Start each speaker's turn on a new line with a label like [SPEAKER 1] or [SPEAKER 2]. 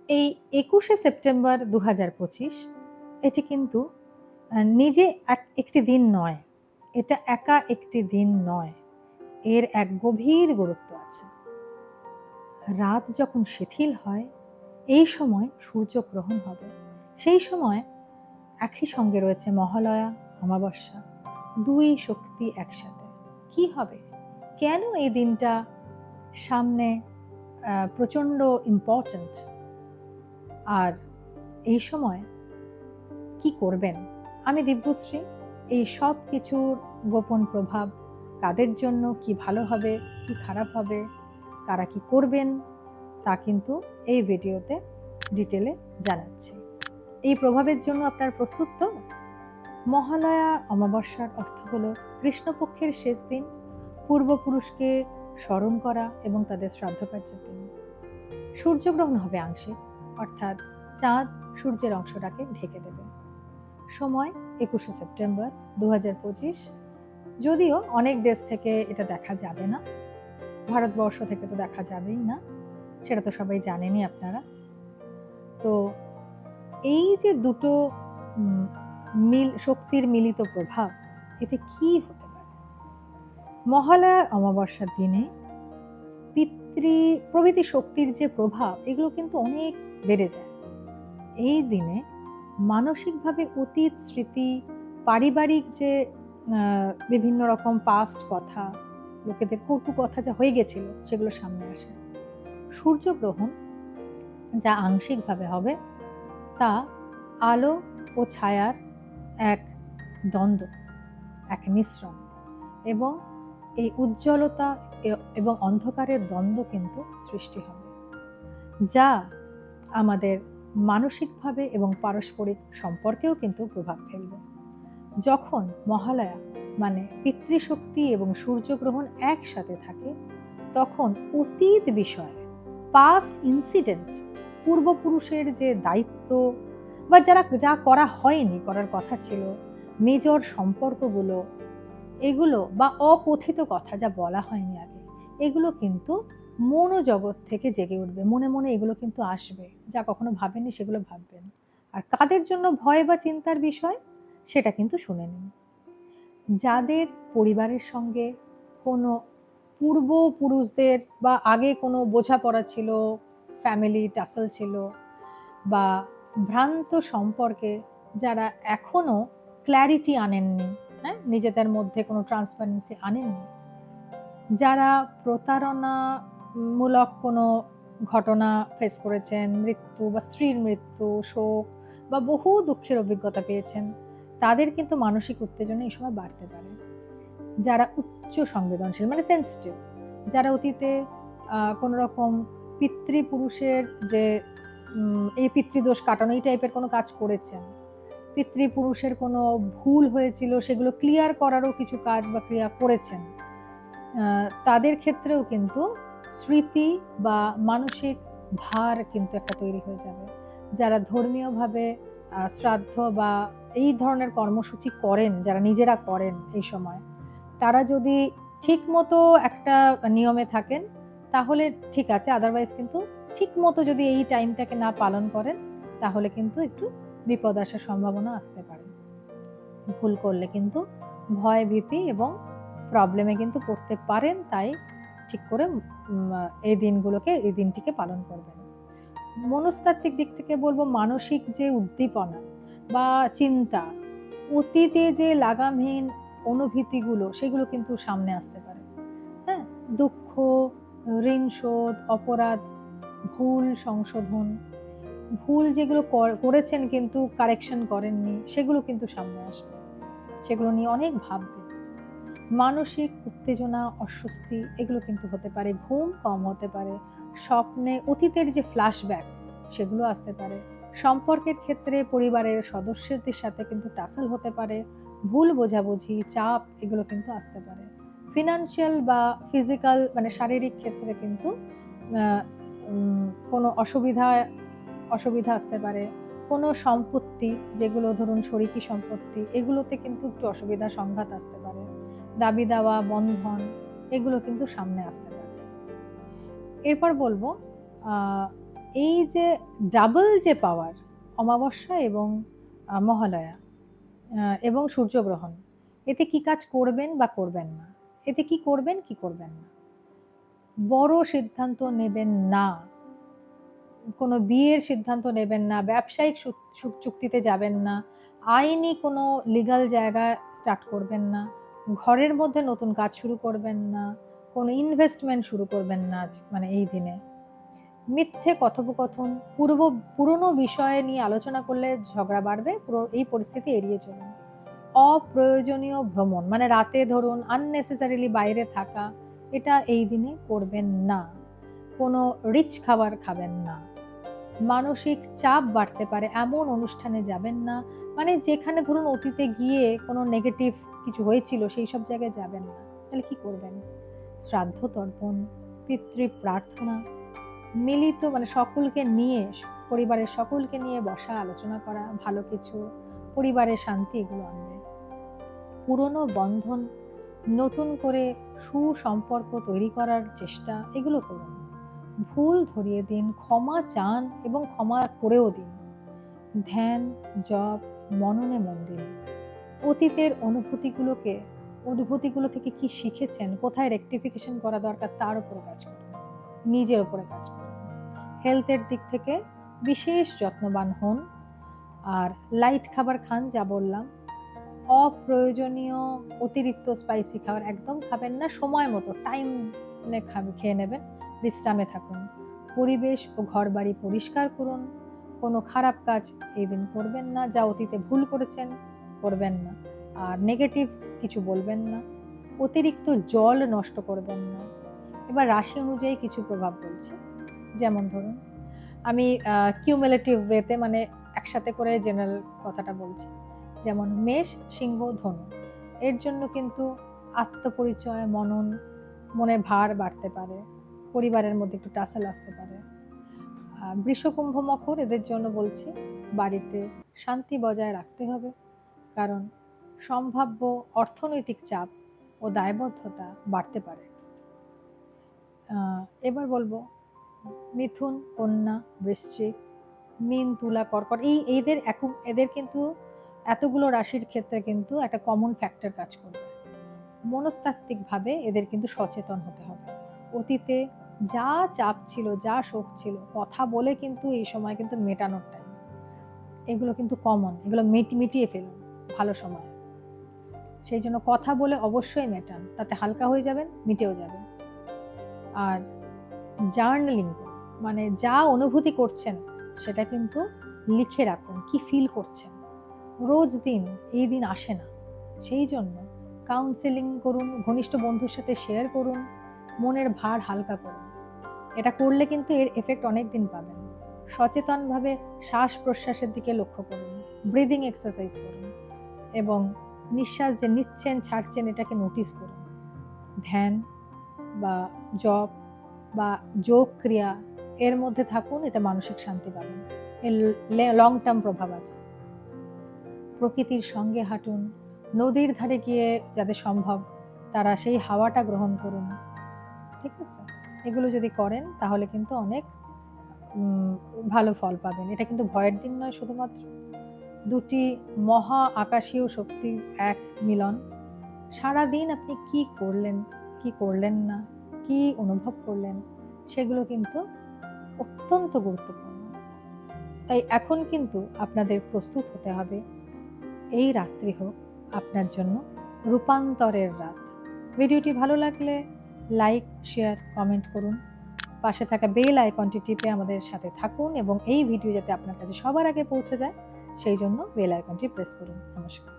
[SPEAKER 1] এই ২১শে সেপ্টেম্বর ২০২৫ এটি কিন্তু নিজে একটি দিন নয়, এটা একা একটি দিন নয়, এর এক গভীর গুরুত্ব আছে। রাত যখন শিথিল হয় এই সময় সূর্যগ্রহণ হবে, সেই সময় একই সঙ্গে রয়েছে মহালয়া, অমাবস্যা, দুই শক্তি একসাথে। কি হবে, কেন এই দিনটা সামনে প্রচণ্ড ইম্পর্ট্যান্ট, আর এই সময় কি করবেন? আমি দিব্যশ্রী এই সব কিছুর গোপন প্রভাব, কাদের জন্য কি ভালো হবে কি খারাপ হবে, কারা কি করবেন, তা কিন্তু এই ভিডিওতে ডিটেলে জানাচ্ছি। এই প্রভাবের জন্য আপনার প্রস্তুত তো? মহালয়া অমাবস্যার অর্থ হলো কৃষ্ণপক্ষের শেষ দিন, পূর্বপুরুষকে স্মরণ করা এবং তাদের শ্রাদ্ধ কার্যের দিন। সূর্যগ্রহণ হবে আংশিক, অর্থাৎ চাঁদ সূর্যের অংশটাকে ঢেকে দেবে। সময় ২১শে সেপ্টেম্বর ২০২৫। যদিও অনেক দেশ থেকে এটা দেখা যাবে না, ভারতবর্ষ থেকে তো দেখা যাবেই না, সেটা তো সবাই জানেনই আপনারা। তো এই যে দুটো শক্তির মিলিত প্রভাব, এতে কি হতে পারে? মহালয়া অমাবস্যার দিনে প্রভৃতি শক্তির যে প্রভাব, এগুলো কিন্তু অনেক বেড়ে যায়। এই দিনে মানসিকভাবে অতীত স্মৃতি, পারিবারিক যে বিভিন্ন রকম পাস্ট কথা, লোকেদের কটু কথা যা হয়ে গেছিল, সেগুলো সামনে আসে। সূর্যগ্রহণ যা আংশিকভাবে হবে, তা আলো ও ছায়ার এক দ্বন্দ্ব, এক মিশ্রণ, এবং এই উজ্জ্বলতা এবং অন্ধকারের দ্বন্দ্ব কিন্তু সৃষ্টি হবে, যা আমাদের মানসিকভাবে এবং পারস্পরিক সম্পর্কেও কিন্তু প্রভাব ফেলবে। যখন মহালয়া মানে পিতৃশক্তি এবং সূর্যগ্রহণ একসাথে থাকে, তখন অতীত বিষয়, পাস্ট ইনসিডেন্ট, পূর্বপুরুষের যে দায়িত্ব বা যা করা হয়নি, করার কথা ছিল, মেজর সম্পর্কগুলো, এগুলো বা অকথিত কথা যা বলা হয়নি আগে, এগুলো কিন্তু মনোজগৎ থেকে জেগে উঠবে, মনে মনে এগুলো কিন্তু আসবে, যা কখনো ভাবেননি সেগুলো ভাববেন। আর কাদের জন্য ভয় বা চিন্তার বিষয়, সেটা কিন্তু শুনে নিন। যাদের পরিবারের সঙ্গে কোনো পূর্বপুরুষদের বা আগে কোনো বোঝাপড়া ছিল, ফ্যামিলি টাসেল ছিল, বা ভ্রান্ত সম্পর্কে যারা এখনো ক্ল্যারিটি আনেননি, হ্যাঁ, নিজেদের মধ্যে কোনো ট্রান্সপারেন্সি আনেননি, যারা প্রতারণামূলক কোনো ঘটনা ফেস করেছেন, মৃত্যু বা স্ত্রীর মৃত্যু, শোক বা বহু দুঃখের অভিজ্ঞতা পেয়েছেন, তাদের কিন্তু মানসিক উত্তেজনা এই সময় বাড়তে পারে। যারা উচ্চ সংবেদনশীল মানে সেন্সিটিভ, যারা অতীতে কোনো রকম পিতৃপুরুষের যে এই পিতৃদোষ কাটানো এই টাইপের কোনো কাজ করেছেন, পিতৃপুরুষের কোনো ভুল হয়েছিল সেগুলো ক্লিয়ার করারও কিছু কাজ বা ক্রিয়া করেছেন, তাদের ক্ষেত্রেও কিন্তু স্মৃতি বা মানসিক ভার কিন্তু একটা তৈরি হয়ে যাবে। যারা ধর্মীয়ভাবে শ্রাদ্ধ বা এই ধরনের কর্মসূচি করেন, যারা নিজেরা করেন এই সময়, তারা যদি ঠিক মতো একটা নিয়মে থাকেন তাহলে ঠিক আছে, আদারওয়াইজ কিন্তু ঠিক মতো যদি এই টাইমটাকে না পালন করেন, তাহলে কিন্তু একটু বিপদ আসার সম্ভাবনা আসতে পারে। ভুল করলে কিন্তু ভয়, ভীতি এবং প্রবলেমে কিন্তু পড়তে পারেন, তাই ঠিক করে এই দিনটিকে পালন করবেন। মনস্তাত্ত্বিক দিক থেকে বলবো, মানসিক যে উদ্দীপনা বা চিন্তা, অতীতে যে লাগামহীন অনুভূতিগুলো, সেগুলো কিন্তু সামনে আসতে পারে। হ্যাঁ, দুঃখ, ঋণ শোধ, অপরাধ, ভুল সংশোধন, ভুল যেগুলো করেছেন কিন্তু কারেকশন করেননি, সেগুলো কিন্তু সামনে আসবে, সেগুলো নিয়ে অনেক ভাববেন। মানসিক উত্তেজনা, অস্বস্তি, এগুলো কিন্তু হতে পারে, ঘুম কম হতে পারে, স্বপ্নে অতীতের যে ফ্ল্যাশব্যাক সেগুলো আসতে পারে, সম্পর্কের ক্ষেত্রে পরিবারের সদস্যদের সাথে কিন্তু টাসেল হতে পারে, ভুল বোঝাবুঝি, চাপ, এগুলো কিন্তু আসতে পারে। ফিনান্সিয়াল বা ফিজিক্যাল মানে শারীরিক ক্ষেত্রে কিন্তু কোনো অসুবিধা আসতে পারে, কোনো সম্পত্তি যেগুলো ধরুন শরিকি সম্পত্তি, এগুলোতে কিন্তু একটু অসুবিধা, সংঘাত আসতে পারে, দাবি দেওয়া, বন্ধন, এগুলো কিন্তু সামনে আসতে পারে। এরপর বলবো এই যে ডাবল যে পাওয়ার, অমাবস্যা এবং মহালয়া এবং সূর্যগ্রহণ, এতে কি কাজ করবেন বা করবেন না, এতে কি করবেন কি করবেন না। বড় সিদ্ধান্ত নেবেন না, কোনো বিয়ের সিদ্ধান্ত নেবেন না, ব্যবসায়িক চুক্তিতে যাবেন না, আইনি কোনো লিগাল জায়গা স্টার্ট করবেন না, ঘরের মধ্যে নতুন কাজ শুরু করবেন না, কোনো ইনভেস্টমেন্ট শুরু করবেন না মানে এই দিনে। মিথ্যে কথোপকথন, পুরনো বিষয়ে নিয়ে আলোচনা করলে ঝগড়া বাড়বে, পুরো এই পরিস্থিতি এড়িয়ে চলুন। অপ্রয়োজনীয় ভ্রমণ, মানে রাতে ধরুন আননেসেসারিলি বাইরে থাকা, এটা এই দিনে করবেন না। কোনো রিচ খাবার খাবেন না। মানসিক চাপ বাড়তে পারে এমন অনুষ্ঠানে যাবেন না, মানে যেখানে ধরুন অতীতে গিয়ে কোনো নেগেটিভ কিছু হয়েছিল সেই সব জায়গায় যাবেন না। তাহলে কি করবেন? শ্রাদ্ধ তর্পণ, পিতৃ প্রার্থনা, মিলিত মানে সকলকে নিয়ে, পরিবারের সকলকে নিয়ে বসা, আলোচনা করা, ভালো কিছু, পরিবারের শান্তি, এগুলো আনবে। পুরনো বন্ধন নতুন করে সুসম্পর্ক তৈরি করার চেষ্টা, এগুলো করুন। ভুল ধরিয়ে দিন, ক্ষমা চান এবং ক্ষমা করেও দিন। ধ্যান, জপ, মননে মন দিন। অতীতের অনুভূতিগুলো থেকে কি শিখেছেন, কোথায় রেকটিফিকেশন করা দরকার তার উপরে কাজ করুন, নিজের উপরে কাজ করুন। হেলথের দিক থেকে বিশেষ যত্নবান হন। আর লাইট খাবার খান, যা বললাম। অপ্রয়োজনীয় অতিরিক্ত স্পাইসি খাবার একদম খাবেন না, সময় মতো টাইম খেয়ে নেবেন, বিশ্রামে থাকুন। পরিবেশ ও ঘর বাড়ি পরিষ্কার করুন। কোনো খারাপ কাজ এই দিন করবেন না, যা অতীতে ভুল করেছেন করবেন না। আর নেগেটিভ কিছু বলবেন না। অতিরিক্ত জল নষ্ট করবেন না। এবার রাশি অনুযায়ী কিছু প্রভাব বলছে, যেমন ধরুন আমি কিউমুলেটিভ ওয়েতে, মানে একসাথে করে জেনারেল কথাটা বলছি। যেমন মেষ, সিংহ, ধনু, এর জন্য কিন্তু আত্মপরিচয়, মনের ভার বাড়তে পারে, পরিবারের মধ্যে একটু টাসেল আসতে পারে। বৃষ, কুম্ভ, মকর, এদের জন্য বলছি বাড়িতে শান্তি বজায় রাখতে হবে, কারণ সম্ভাব্য অর্থনৈতিক চাপ ও দায়বদ্ধতা বাড়তে পারে। এবার বলবো মিথুন, কন্যা, বৃশ্চিক, মীন, তুলা, কর্কট, এদের কিন্তু এতগুলো রাশির ক্ষেত্রে কিন্তু একটা কমন ফ্যাক্টর কাজ করবে। মনস্তাত্ত্বিকভাবে এদের কিন্তু সচেতন হতে হবে। অতীতে যা চাপ ছিল, যা শোক ছিল, কথা বলে কিন্তু এই সময় কিন্তু মেটানোর টাইম। এগুলো কিন্তু কমন, এগুলো মিটিয়ে ফেলুন ভালো সময়। সেই জন্য কথা বলে অবশ্যই মেটান, তাতে হালকা হয়ে যাবেন, মিটেও যাবে। আর জার্নালিং, মানে যা অনুভূতি করছেন সেটা কিন্তু লিখে রাখুন, কি ফিল করছেন। রোজ দিন এই দিন আসে না, সেই জন্য কাউন্সেলিং করুন, ঘনিষ্ঠ বন্ধুর সাথে শেয়ার করুন, মনের ভার হালকা করুন। এটা করলে কিন্তু এর এফেক্ট অনেক দিন পাবেন। সচেতনভাবে শ্বাস প্রশ্বাসের দিকে লক্ষ্য করুন, ব্রিদিং এক্সারসাইজ করুন এবং নিঃশ্বাস যে নিচ্ছেন ছাড়ছেন এটাকে নোটিস করুন। ধ্যান বা জপ বা যোগ ক্রিয়া এর মধ্যে থাকুন, এতে মানসিক শান্তি পাবেন, এর লং টার্ম প্রভাব আছে। প্রকৃতির সঙ্গে হাঁটুন, নদীর ধারে গিয়ে যাদের সম্ভব তারা সেই হাওয়াটা গ্রহণ করুন, ঠিক আছে? এগুলো যদি করেন তাহলে কিন্তু অনেক ভালো ফল পাবেন। এটা কিন্তু ভয়ের দিন নয়, শুধুমাত্র দুটি মহা আকাশীয় শক্তির এক মিলন। সারাদিন আপনি কি করলেন, কি করলেন না, কি অনুভব করলেন, সেগুলো কিন্তু অত্যন্ত গুরুত্বপূর্ণ। তাই এখন কিন্তু আপনাদের প্রস্তুত হতে হবে, এই রাত্রি হোক আপনার জন্য রূপান্তরের রাত। ভিডিওটি ভালো লাগলে লাইক, শেয়ার, কমেন্ট করুন। পাশে থাকা বেল আইকনটি টিপে আমাদের সাথে থাকুন এবং এই ভিডিও যাতে আপনার কাছে সবার আগে পৌঁছে যায় সেই জন্য বেল আইকনটি প্রেস করুন। নমস্কার।